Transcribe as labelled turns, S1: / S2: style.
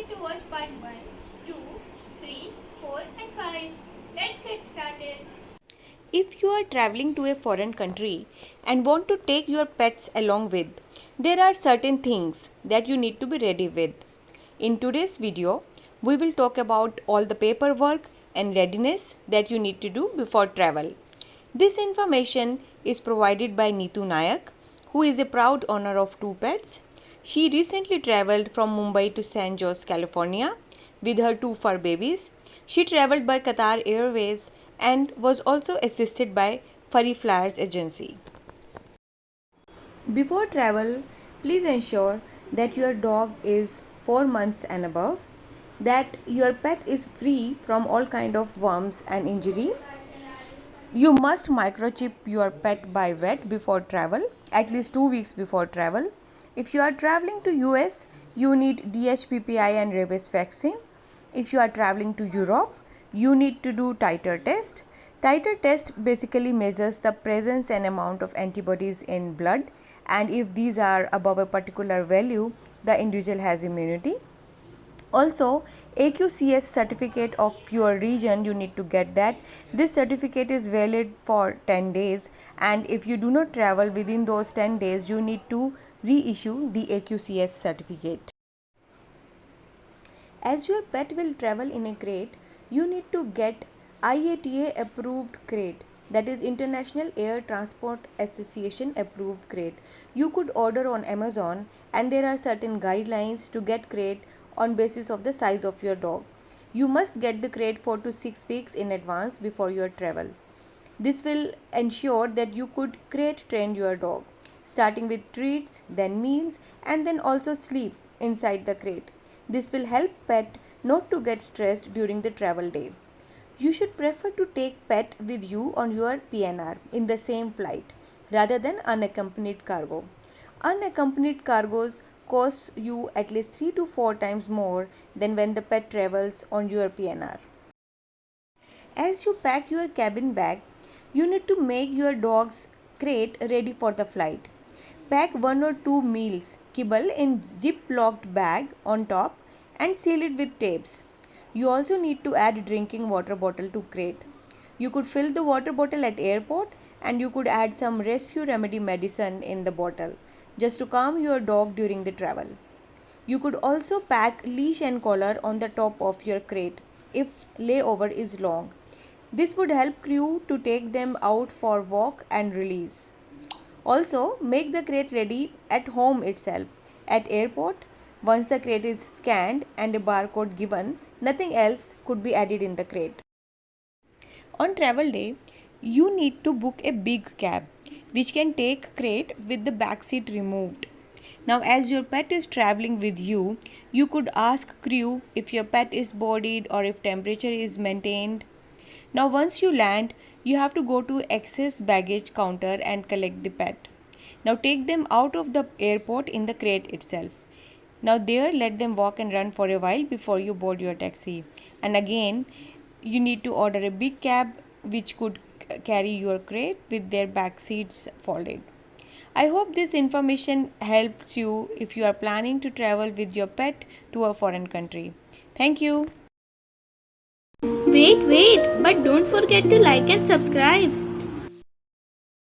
S1: get to watch part 1, 2, 3, 4 and 5. Let's get started.
S2: If you are traveling to a foreign country and want to take your pets along with, there are certain things that you need to be ready with. In today's video, we will talk about all the paperwork and readiness that you need to do before travel. This information is provided by Neetu Nayak, who is a proud owner of 2 pets. She recently traveled from Mumbai to San Jose, California with her 2 fur babies. She traveled by Qatar Airways and was also assisted by Furry Flyers Agency. Before travel, please ensure that your dog is 4 months and above, that your pet is free from all kind of worms and injury. You must microchip your pet by vet before travel, at least 2 weeks before travel. If you are traveling to US, you need DHPPI and rabies vaccine. If you are traveling to Europe, you need to do titer test. Titer test basically measures the presence and amount of antibodies in blood, and if these are above a particular value, the individual has immunity. Also, AQCS certificate of your region, you need to get that. This certificate is valid for 10 days, and if you do not travel within those 10 days, you need to reissue the AQCS certificate. As your pet will travel in a crate, you need to get IATA approved crate, that is International Air Transport Association approved crate. You could order on Amazon, and there are certain guidelines to get crate on basis of the size of your dog. You must get the crate 4 to 6 weeks in advance before your travel. This will ensure that you could crate train your dog, starting with treats, then meals, and then also sleep inside the crate. This will help pet not to get stressed during the travel day. You should prefer to take pet with you on your PNR in the same flight rather than unaccompanied cargo. Unaccompanied cargos cost you at least 3 to 4 times more than when the pet travels on your PNR. As you pack your cabin bag, you need to make your dog's crate ready for the flight. Pack 1 or 2 meals kibble in zip-locked bag on top and seal it with tapes. You also need to add drinking water bottle to crate. You could fill the water bottle at airport, and you could add some rescue remedy medicine in the bottle just to calm your dog during the travel. You could also pack leash and collar on the top of your crate if layover is long. This would help crew to take them out for walk and release. Also, make the crate ready at home itself. At airport, once the crate is scanned and a barcode given, nothing else could be added in the crate. On travel day, you need to book a big cab which can take crate with the back seat removed. Now, as your pet is traveling with you, you could ask crew if your pet is bodied or if temperature is maintained. Now, once you land, you have to go to excess baggage counter and collect the pet. Now, take them out of the airport in the crate itself. Now, there let them walk and run for a while before you board your taxi. And again, you need to order a big cab which could carry your crate with their back seats folded. I hope this information helps you if you are planning to travel with your pet to a foreign country. Thank you.
S1: Wait, but don't forget to like and subscribe.